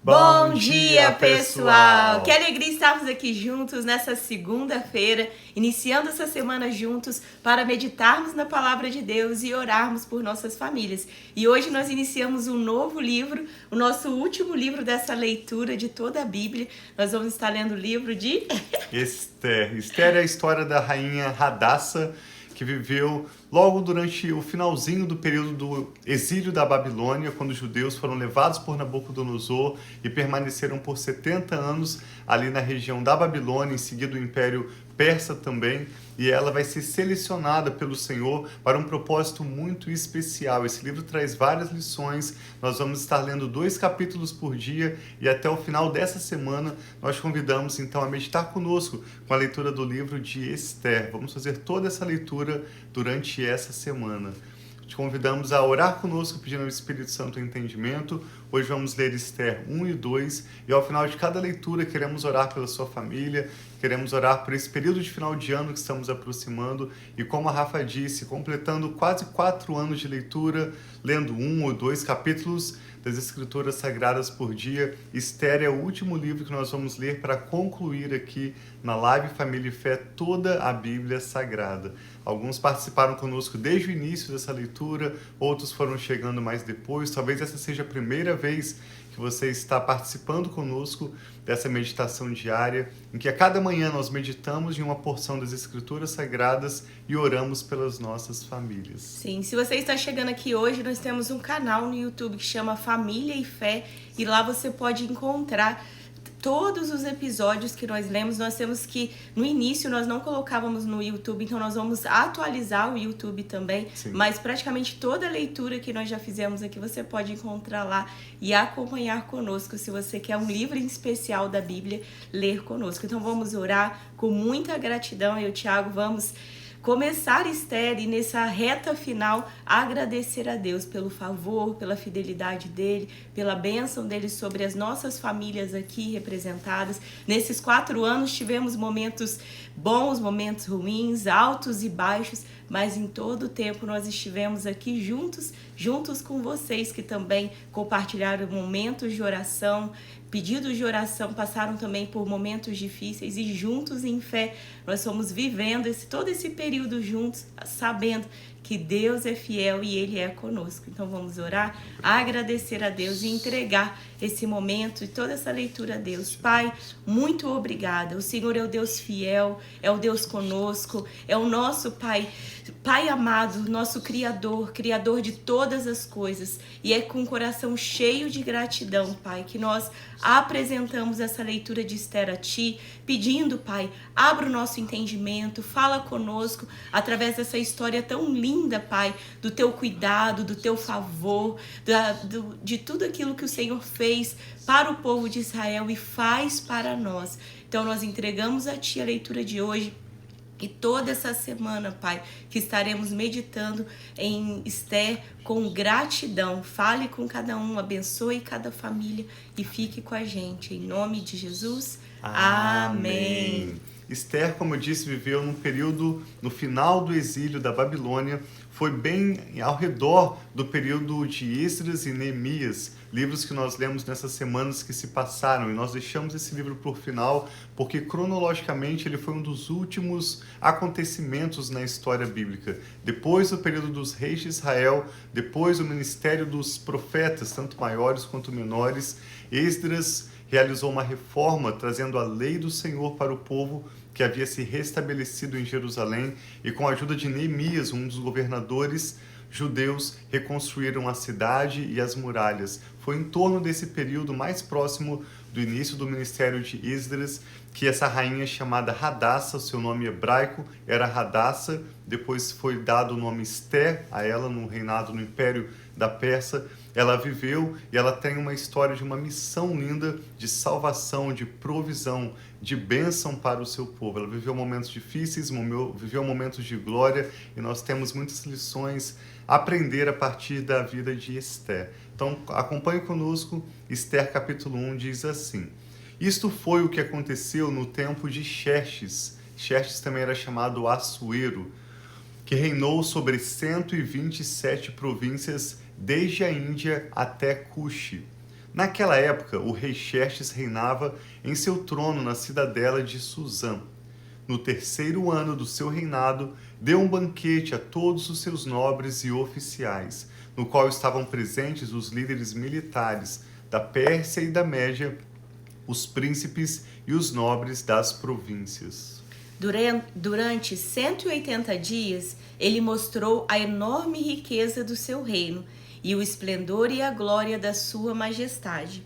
Bom dia, pessoal! Que alegria estarmos aqui juntos nessa segunda-feira, iniciando essa semana juntos para meditarmos na palavra de Deus e orarmos por nossas famílias. E hoje nós iniciamos um novo livro, o nosso último livro dessa leitura de toda a Bíblia. Nós vamos estar lendo o livro de Esther. Esther é a história da rainha Hadassa, que viveu logo durante o finalzinho do período do exílio da Babilônia, quando os judeus foram levados por Nabucodonosor e permaneceram por 70 anos ali na região da Babilônia, em seguida o Império Persa também, e ela vai ser selecionada pelo Senhor para um propósito muito especial. Esse livro traz várias lições, nós vamos estar lendo 2 capítulos por dia e até o final dessa semana nós convidamos então a meditar conosco com a leitura do livro de Esther. Vamos fazer toda essa leitura durante essa semana. Te convidamos a orar conosco, pedindo ao Espírito Santo o entendimento. Hoje vamos ler Esther 1 e 2, e ao final de cada leitura queremos orar pela sua família, queremos orar por esse período de final de ano que estamos aproximando, e como a Rafa disse, completando quase 4 anos de leitura, lendo 1 ou 2 capítulos das Escrituras Sagradas por dia. Esther é o último livro que nós vamos ler para concluir aqui na Live Família e Fé toda a Bíblia Sagrada. Alguns participaram conosco desde o início dessa leitura, outros foram chegando mais depois. Talvez essa seja a primeira vez que você está participando conosco dessa meditação diária, em que a cada manhã nós meditamos em uma porção das Escrituras Sagradas e oramos pelas nossas famílias. Sim, se você está chegando aqui hoje, nós temos um canal no YouTube que chama Família e Fé, e lá você pode encontrar todos os episódios que nós lemos. Nós temos que, no início, nós não colocávamos no YouTube, então nós vamos atualizar o YouTube também. Sim. Mas praticamente toda a leitura que nós já fizemos aqui, você pode encontrar lá e acompanhar conosco, se você quer um livro em especial da Bíblia, ler conosco. Então vamos orar com muita gratidão. Eu e o Thiago vamos começar, Esther, e nessa reta final agradecer a Deus pelo favor, pela fidelidade dele, pela bênção dele sobre as nossas famílias aqui representadas. Nesses 4 anos tivemos momentos bons, momentos ruins, altos e baixos, mas em todo o tempo nós estivemos aqui juntos com vocês que também compartilharam momentos de oração, pedidos de oração, passaram também por momentos difíceis, e juntos em fé nós fomos vivendo todo esse período juntos, sabendo que Deus é fiel e Ele é conosco. Então vamos orar, agradecer a Deus e entregar esse momento e toda essa leitura a Deus. Pai, muito obrigada. O Senhor é o Deus fiel, é o Deus conosco, é o nosso Pai, Pai amado, nosso Criador de todas as coisas. E é com o coração cheio de gratidão, Pai, que nós apresentamos essa leitura de Esther a Ti, pedindo, Pai, abra o nosso entendimento, fala conosco através dessa história tão linda, Pai, do Teu cuidado, do Teu favor, de tudo aquilo que o Senhor fez para o povo de Israel e faz para nós. Então nós entregamos a Ti a leitura de hoje, e toda essa semana, Pai, que estaremos meditando em Esther com gratidão. Fale com cada um, abençoe cada família e fique com a gente. Em nome de Jesus, amém. Esther, como eu disse, viveu num período, no final do exílio da Babilônia, foi bem ao redor do período de Esdras e Neemias, livros que nós lemos nessas semanas que se passaram, e nós deixamos esse livro por final, porque cronologicamente ele foi um dos últimos acontecimentos na história bíblica. Depois do período dos reis de Israel, depois do ministério dos profetas, tanto maiores quanto menores, Esdras realizou uma reforma, trazendo a lei do Senhor para o povo que havia se restabelecido em Jerusalém, e com a ajuda de Neemias, um dos governadores judeus, reconstruíram a cidade e as muralhas. Foi em torno desse período mais próximo do início do ministério de Esdras que essa rainha chamada Hadassa, o seu nome hebraico era Hadassa, depois foi dado o nome Esther a ela no reinado no Império da Pérsia. Ela viveu e ela tem uma história de uma missão linda de salvação, de provisão, de bênção para o seu povo. Ela viveu momentos difíceis, viveu momentos de glória, e nós temos muitas lições a aprender a partir da vida de Esther. Então acompanhe conosco. Esther capítulo 1 diz assim: isto foi o que aconteceu no tempo de Xerxes. Xerxes também era chamado Assuero, que reinou sobre 127 províncias, desde a Índia até Cuxi. Naquela época, o rei Xerxes reinava em seu trono na cidadela de Suzã. No 3º ano do seu reinado, deu um banquete a todos os seus nobres e oficiais, no qual estavam presentes os líderes militares da Pérsia e da Média, os príncipes e os nobres das províncias. Durante 180 dias, ele mostrou a enorme riqueza do seu reino e o esplendor e a glória da sua majestade.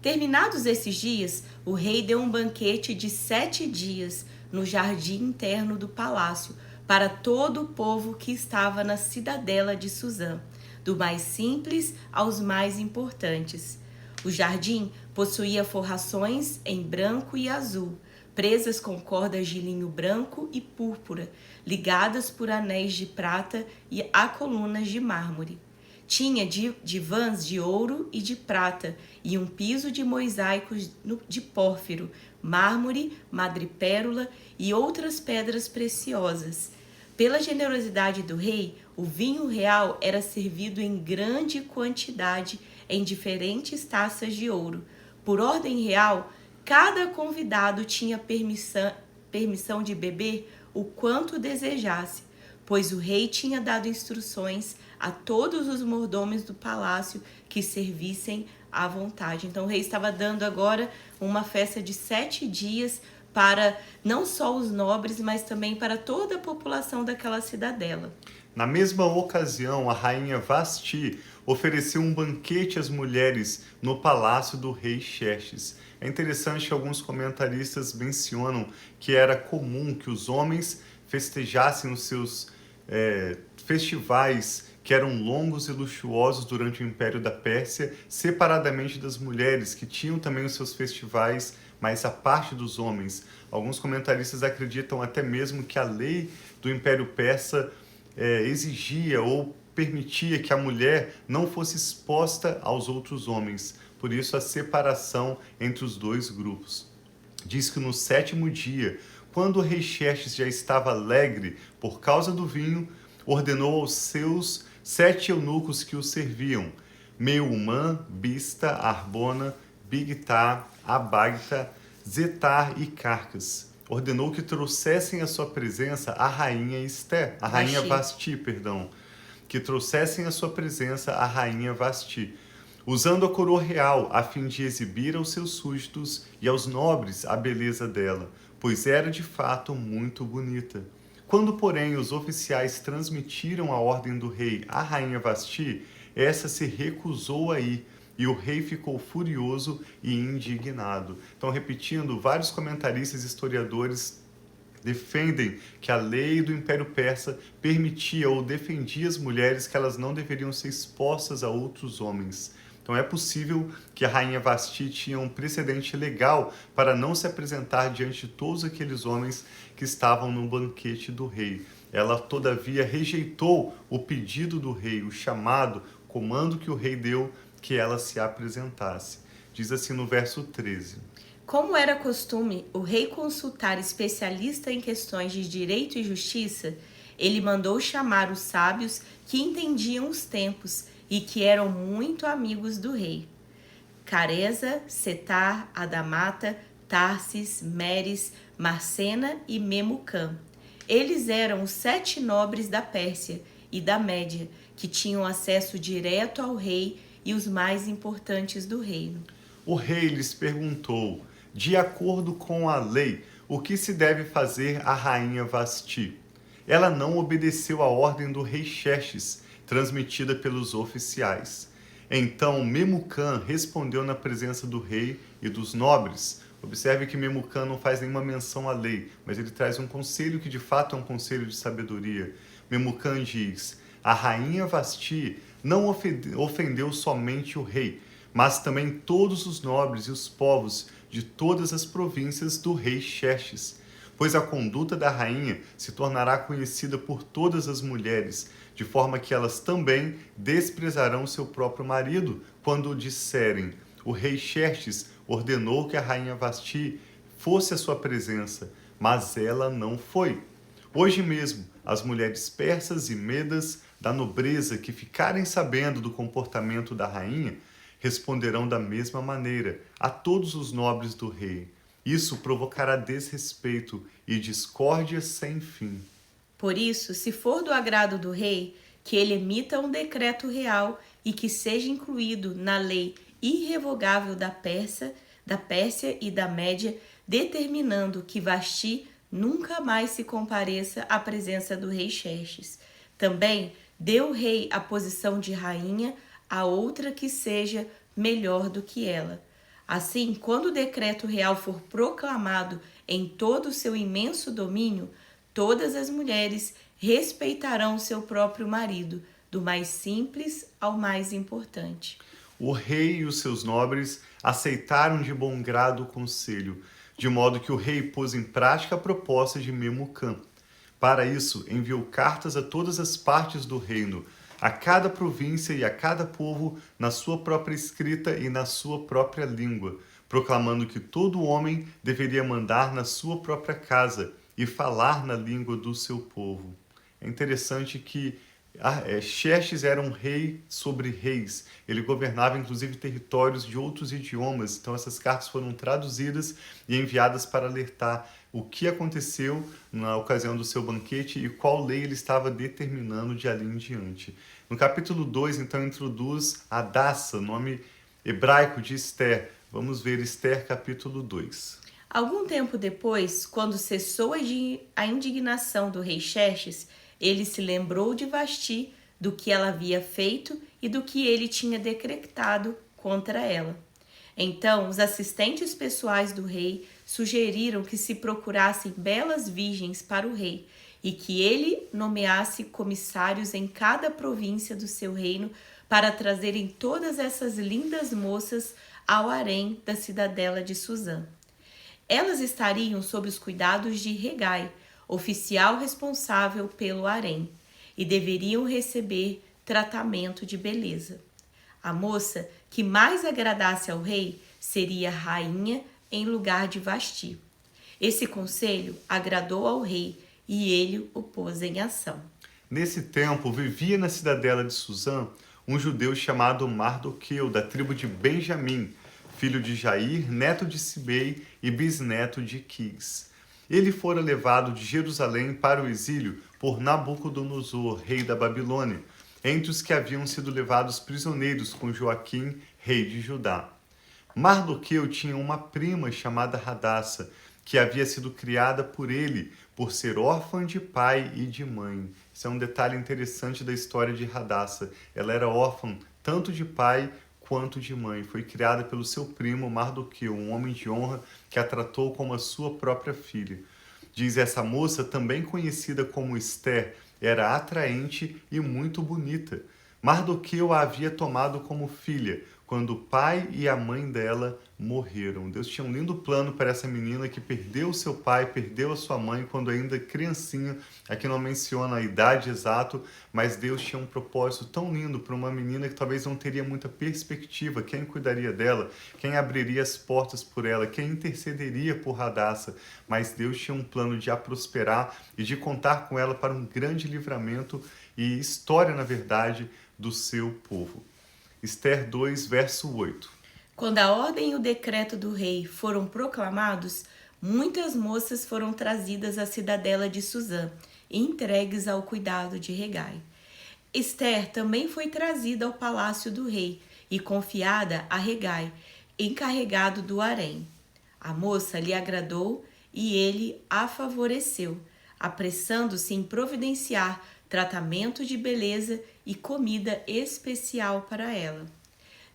Terminados esses dias, o rei deu um banquete de 7 dias no jardim interno do palácio para todo o povo que estava na cidadela de Suzã, do mais simples aos mais importantes. O jardim possuía forrações em branco e azul, presas com cordas de linho branco e púrpura, ligadas por anéis de prata e a colunas de mármore. Tinha divãs de ouro e de prata e um piso de mosaicos de pórfiro, mármore, madrepérola e outras pedras preciosas. Pela generosidade do rei, o vinho real era servido em grande quantidade em diferentes taças de ouro. Por ordem real, cada convidado tinha permissão de beber o quanto desejasse, pois o rei tinha dado instruções a todos os mordomos do palácio que servissem à vontade. Então o rei estava dando agora uma festa de 7 dias para não só os nobres, mas também para toda a população daquela cidadela. Na mesma ocasião, a rainha Vasti ofereceu um banquete às mulheres no palácio do rei Xerxes. É interessante que alguns comentaristas mencionam que era comum que os homens festejassem os seus festivais, que eram longos e luxuosos durante o Império da Pérsia, separadamente das mulheres, que tinham também os seus festivais, mas à parte dos homens. Alguns comentaristas acreditam até mesmo que a lei do Império Persa exigia ou permitia que a mulher não fosse exposta aos outros homens. Por isso a separação entre os dois grupos. Diz que no 7º dia, quando o rei Xerxes já estava alegre por causa do vinho, ordenou aos seus 7 eunucos que o serviam, Meumã, Bista, Arbona, Bigtá, Abagta, Zetar e Carcas. Ordenou que trouxessem à sua presença a rainha Vasti, que trouxessem à sua presença a rainha Vasti, usando a coroa real, a fim de exibir aos seus súditos e aos nobres a beleza dela, pois era de fato muito bonita. Quando, porém, os oficiais transmitiram a ordem do rei à rainha Vasti, essa se recusou a ir, e o rei ficou furioso e indignado. Então, repetindo, vários comentaristas e historiadores defendem que a lei do Império Persa permitia ou defendia as mulheres, que elas não deveriam ser expostas a outros homens. Então é possível que a rainha Vasti tinha um precedente legal para não se apresentar diante de todos aqueles homens que estavam no banquete do rei. Ela, todavia, rejeitou o pedido do rei, o chamado, comando que o rei deu que ela se apresentasse. Diz assim no verso 13. Como era costume o rei consultar especialistas em questões de direito e justiça, ele mandou chamar os sábios que entendiam os tempos e que eram muito amigos do rei. Careza, Setar, Adamata, Tarsis, Meres, Marcena e Memucã. Eles eram os 7 nobres da Pérsia e da Média, que tinham acesso direto ao rei e os mais importantes do reino. O rei lhes perguntou, de acordo com a lei, o que se deve fazer à rainha Vasti. Ela não obedeceu à ordem do rei Xerxes, transmitida pelos oficiais. Então Memucã respondeu na presença do rei e dos nobres. Observe que Memucã não faz nenhuma menção à lei, mas ele traz um conselho que de fato é um conselho de sabedoria. Memucã diz, a rainha Vasti não ofendeu somente o rei, mas também todos os nobres e os povos de todas as províncias do rei Xerxes, pois a conduta da rainha se tornará conhecida por todas as mulheres, de forma que elas também desprezarão seu próprio marido quando disserem, o rei Xerxes ordenou que a rainha Vasti fosse à sua presença, mas ela não foi. Hoje mesmo, as mulheres persas e medas da nobreza que ficarem sabendo do comportamento da rainha responderão da mesma maneira a todos os nobres do rei. Isso provocará desrespeito e discórdia sem fim. Por isso, se for do agrado do rei, que ele emita um decreto real e que seja incluído na lei irrevogável da Pérsia e da Média, determinando que Vasti nunca mais se compareça à presença do rei Xerxes. Também deu o rei a posição de rainha a outra que seja melhor do que ela. Assim, quando o decreto real for proclamado em todo o seu imenso domínio, todas as mulheres respeitarão seu próprio marido, do mais simples ao mais importante. O rei e os seus nobres aceitaram de bom grado o conselho, de modo que o rei pôs em prática a proposta de Memucã. Para isso, enviou cartas a todas as partes do reino, a cada província e a cada povo na sua própria escrita e na sua própria língua, proclamando que todo homem deveria mandar na sua própria casa e falar na língua do seu povo. É interessante que Xerxes era um rei sobre reis. Ele governava inclusive territórios de outros idiomas. Então essas cartas foram traduzidas e enviadas para alertar o que aconteceu na ocasião do seu banquete e qual lei ele estava determinando de ali em diante. No capítulo 2, então, introduz Hadassah, nome hebraico de Esther. Vamos ver Esther capítulo 2. Algum tempo depois, quando cessou a indignação do rei Xerxes, ele se lembrou de Vasti, do que ela havia feito e do que ele tinha decretado contra ela. Então, os assistentes pessoais do rei sugeriram que se procurassem belas virgens para o rei e que ele nomeasse comissários em cada província do seu reino para trazerem todas essas lindas moças ao harém da cidadela de Suzã. Elas estariam sob os cuidados de Hegai, oficial responsável pelo harém, e deveriam receber tratamento de beleza. A moça que mais agradasse ao rei seria rainha em lugar de Vasti. Esse conselho agradou ao rei e ele o pôs em ação. Nesse tempo, vivia na cidadela de Suzã um judeu chamado Mardoqueu, da tribo de Benjamim, filho de Jair, neto de Sibei e bisneto de Quis. Ele fora levado de Jerusalém para o exílio por Nabucodonosor, rei da Babilônia, entre os que haviam sido levados prisioneiros com Joaquim, rei de Judá. Mardoqueu tinha uma prima chamada Hadassah, que havia sido criada por ele, por ser órfã de pai e de mãe. Isso é um detalhe interessante da história de Hadassah. Ela era órfã tanto de pai quanto de mãe. Foi criada pelo seu primo Mardoqueu, um homem de honra que a tratou como a sua própria filha. Diz essa moça, também conhecida como Esther, era atraente e muito bonita. Mardoqueu a havia tomado como filha quando o pai e a mãe dela morreram. Deus tinha um lindo plano para essa menina que perdeu seu pai, perdeu a sua mãe quando ainda criancinha. Aqui não menciona a idade exata, mas Deus tinha um propósito tão lindo para uma menina que talvez não teria muita perspectiva. Quem cuidaria dela? Quem abriria as portas por ela? Quem intercederia por Hadassah? Mas Deus tinha um plano de a prosperar e de contar com ela para um grande livramento e história, na verdade, do seu povo. Esther 2, verso 8. Quando a ordem e o decreto do rei foram proclamados, muitas moças foram trazidas à cidadela de Suzã e entregues ao cuidado de Hegai. Esther também foi trazida ao palácio do rei e confiada a Hegai, encarregado do harém. A moça lhe agradou e ele a favoreceu, apressando-se em providenciar tratamento de beleza e comida especial para ela.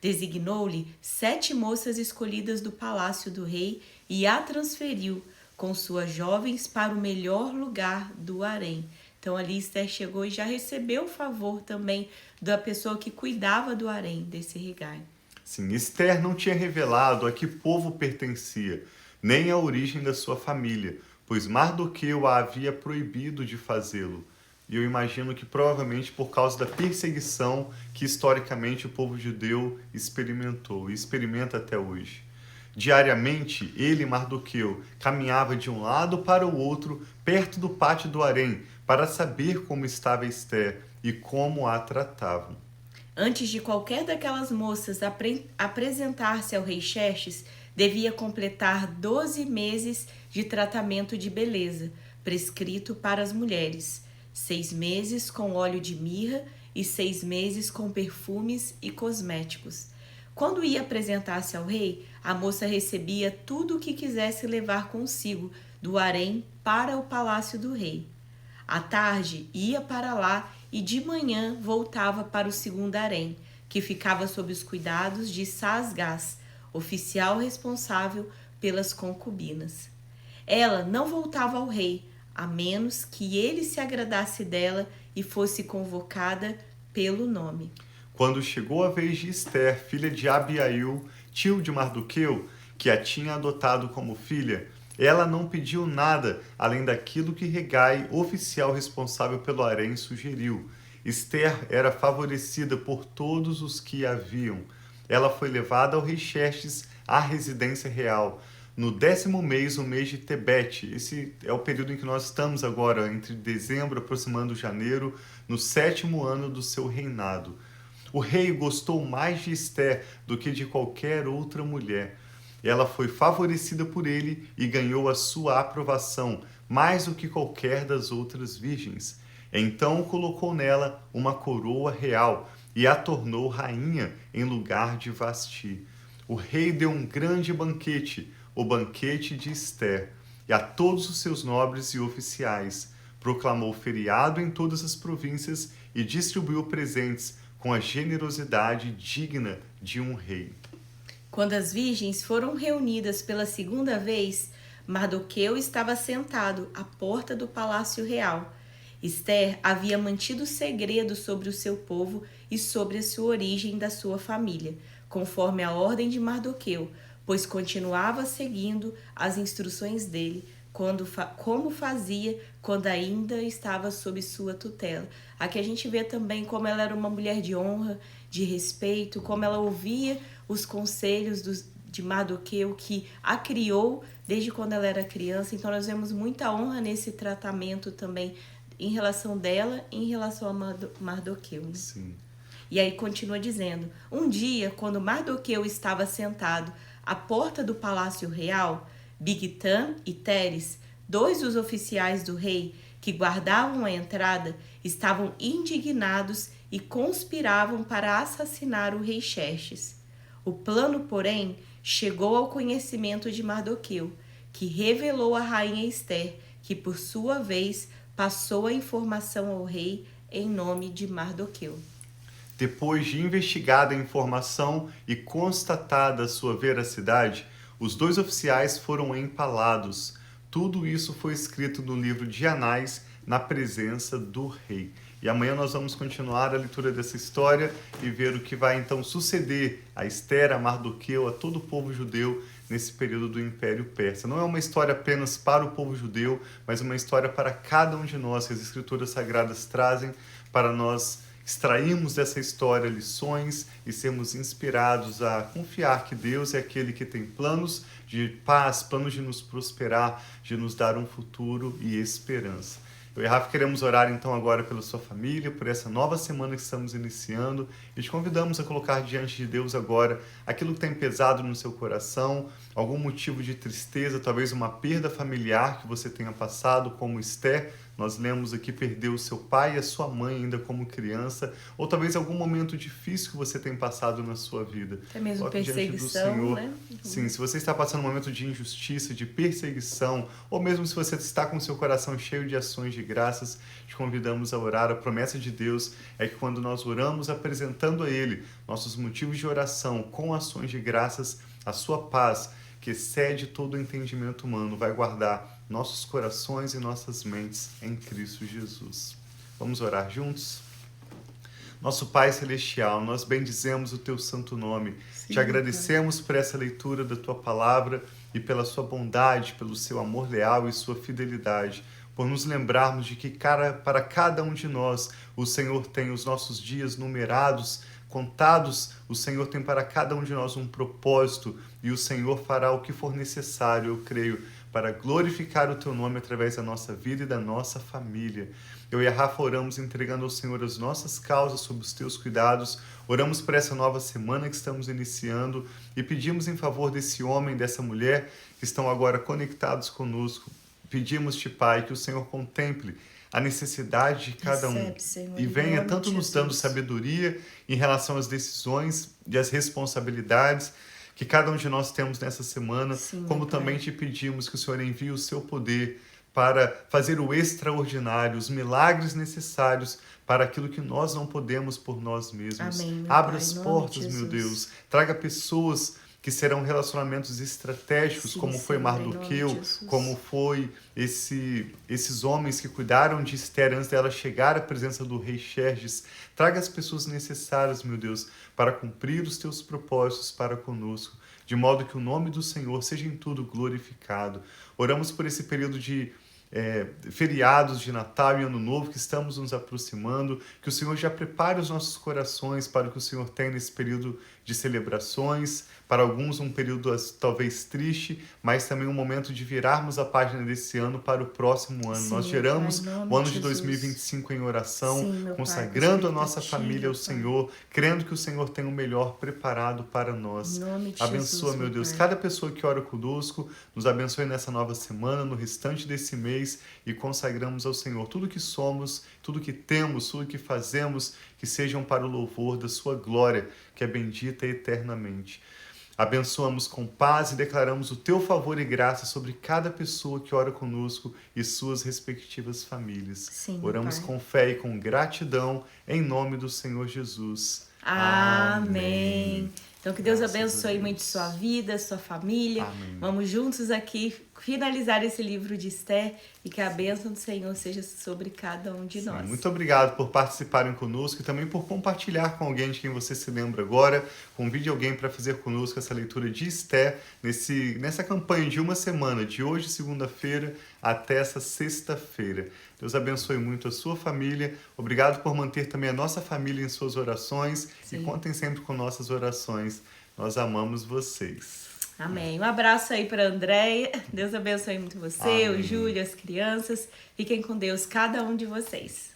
Designou-lhe 7 moças escolhidas do palácio do rei e a transferiu com suas jovens para o melhor lugar do harém. Então ali Esther chegou e já recebeu o favor também da pessoa que cuidava do harém, desse Hegai. Sim, Esther não tinha revelado a que povo pertencia, nem a origem da sua família, pois Mardoqueu a havia proibido de fazê-lo. E eu imagino que provavelmente por causa da perseguição que historicamente o povo judeu experimentou e experimenta até hoje. Diariamente, ele, Mardoqueu, caminhava de um lado para o outro, perto do pátio do harém, para saber como estava Esther e como a tratavam. Antes de qualquer daquelas moças apresentar-se ao rei Xerxes, devia completar 12 meses de tratamento de beleza, prescrito para as mulheres, 6 meses com óleo de mirra e 6 meses com perfumes e cosméticos. Quando ia apresentar-se ao rei, a moça recebia tudo o que quisesse levar consigo do harém para o palácio do rei. À tarde ia para lá e de manhã voltava para o segundo harém, que ficava sob os cuidados de Saasgás, oficial responsável pelas concubinas. Ela não voltava ao rei, a menos que ele se agradasse dela e fosse convocada pelo nome. Quando chegou a vez de Ester, filha de Abiail, tio de Mardoqueu, que a tinha adotado como filha, ela não pediu nada além daquilo que Hegai, oficial responsável pelo harém, sugeriu. Ester era favorecida por todos os que a viam. Ela foi levada ao rei Xerxes à residência real. No 10º mês, o mês de Tebete, esse é o período em que nós estamos agora, entre dezembro, aproximando janeiro, no 7º ano do seu reinado. O rei gostou mais de Ester do que de qualquer outra mulher. Ela foi favorecida por ele e ganhou a sua aprovação, mais do que qualquer das outras virgens. Então colocou nela uma coroa real e a tornou rainha em lugar de Vasti. O rei deu um grande banquete, o banquete de Ester, e a todos os seus nobres e oficiais. Proclamou feriado em todas as províncias e distribuiu presentes com a generosidade digna de um rei. Quando as virgens foram reunidas pela segunda vez, Mardoqueu estava sentado à porta do palácio real. Ester havia mantido segredo sobre o seu povo e sobre a sua origem da sua família, conforme a ordem de Mardoqueu, pois continuava seguindo as instruções dele, como fazia quando ainda estava sob sua tutela. Aqui a gente vê também como ela era uma mulher de honra, de respeito, como ela ouvia os conselhos de Mardoqueu, que a criou desde quando ela era criança. Então nós vemos muita honra nesse tratamento também em relação dela e em relação a Mardoqueu. Né? Sim. E aí continua dizendo, um dia, quando Mardoqueu estava sentado à porta do palácio real, Bigtan e Teres, 2 dos oficiais do rei que guardavam a entrada, estavam indignados e conspiravam para assassinar o rei Xerxes. O plano, porém, chegou ao conhecimento de Mardoqueu, que revelou à rainha Ester, que por sua vez passou a informação ao rei em nome de Mardoqueu. Depois de investigada a informação e constatada a sua veracidade, os 2 oficiais foram empalados. Tudo isso foi escrito no livro de Anais, na presença do rei. E amanhã nós vamos continuar a leitura dessa história e ver o que vai então suceder a Ester, a Mardoqueu, a todo o povo judeu nesse período do Império Persa. Não é uma história apenas para o povo judeu, mas uma história para cada um de nós que as Escrituras Sagradas trazem para nós extrairmos dessa história lições e sermos inspirados a confiar que Deus é aquele que tem planos de paz, planos de nos prosperar, de nos dar um futuro e esperança. Eu e Rafa queremos orar então agora pela sua família, por essa nova semana que estamos iniciando e te convidamos a colocar diante de Deus agora aquilo que tem pesado no seu coração, algum motivo de tristeza, talvez uma perda familiar que você tenha passado, como Ester. Nós lemos aqui, perdeu o seu pai e a sua mãe ainda como criança, ou talvez algum momento difícil que você tem passado na sua vida. Até mesmo Coloque perseguição, Senhor, né? Sim, se você está passando um momento de injustiça, de perseguição, ou mesmo se você está com seu coração cheio de ações de graças, te convidamos a orar. A promessa de Deus é que quando nós oramos apresentando a Ele nossos motivos de oração com ações de graças, a sua paz, que excede todo o entendimento humano, vai guardar nossos corações e nossas mentes em Cristo Jesus. Vamos orar juntos? Nosso Pai Celestial, nós bendizemos o Teu santo nome. Sim, Te agradecemos por essa leitura da Tua palavra e pela Sua bondade, pelo Seu amor leal e Sua fidelidade, por nos lembrarmos de que para cada um de nós o Senhor tem os nossos dias numerados, contados. O Senhor tem para cada um de nós um propósito e o Senhor fará o que for necessário, eu creio, para glorificar o Teu nome através da nossa vida e da nossa família. Eu e a Rafa oramos entregando ao Senhor as nossas causas sob os Teus cuidados. Oramos por essa nova semana que estamos iniciando e pedimos em favor desse homem, dessa mulher que estão agora conectados conosco. Pedimos-te, Pai, que o Senhor contemple a necessidade de cada um Senhor, e venha em nome tanto de nos dando Jesus. sabedoria em relação às decisões e às responsabilidades que cada um de nós temos nessa semana, Sim, como meu Pai. também te pedimos que o Senhor envie o seu poder para fazer o extraordinário, os milagres necessários para aquilo que nós não podemos por nós mesmos. Amém, meu Abra Pai, as em nome portas, de meu Jesus. Deus. Traga pessoas que serão relacionamentos estratégicos, Sim, como foi Senhor, em nome de Mardoqueu, Jesus. como foi esses homens que cuidaram de Esther antes dela chegar à presença do rei Xerxes. Traga as pessoas necessárias, meu Deus, para cumprir os teus propósitos para conosco, de modo que o nome do Senhor seja em tudo glorificado. Oramos por esse período de feriados de Natal e Ano Novo que estamos nos aproximando, que o Senhor já prepare os nossos corações para o que o Senhor tem nesse período de celebrações, para alguns um período talvez triste, mas também um momento de virarmos a página desse ano para o próximo ano. Sim, Nós meu geramos Pai, em nome o ano de de Jesus. 2025 em oração, Sim, meu Pai, consagrando a com nossa expectativa, família ao Pai. Senhor, crendo que o Senhor tem o melhor preparado para nós. Em nome de Abençoa, Jesus, meu Deus, Pai. cada pessoa que ora conosco, nos abençoe nessa nova semana, no restante desse mês, e consagramos ao Senhor tudo que somos, tudo que temos, tudo que fazemos, que sejam para o louvor da sua glória, que é bendita eternamente. Abençoamos com paz e declaramos o teu favor e graça sobre cada pessoa que ora conosco e suas respectivas famílias. Sim, meu Oramos Pai. com fé e com gratidão, em nome do Senhor Jesus. Amém. Então, que Deus Graças a abençoe Deus. muito sua vida, sua família. Amém. Vamos juntos aqui finalizar esse livro de Esther e que a bênção do Senhor seja sobre cada um de nós. Muito obrigado por participarem conosco e também por compartilhar com alguém de quem você se lembra agora. Convide alguém para fazer conosco essa leitura de Esther nessa campanha de uma semana, de hoje, segunda-feira, até essa sexta-feira. Deus abençoe muito a sua família. Obrigado por manter também a nossa família em suas orações. Sim. E contem sempre com nossas orações. Nós amamos vocês. Amém. Um abraço aí para a Andréia. Deus abençoe muito você, Amém. o Júlio, as crianças. Fiquem com Deus, cada um de vocês.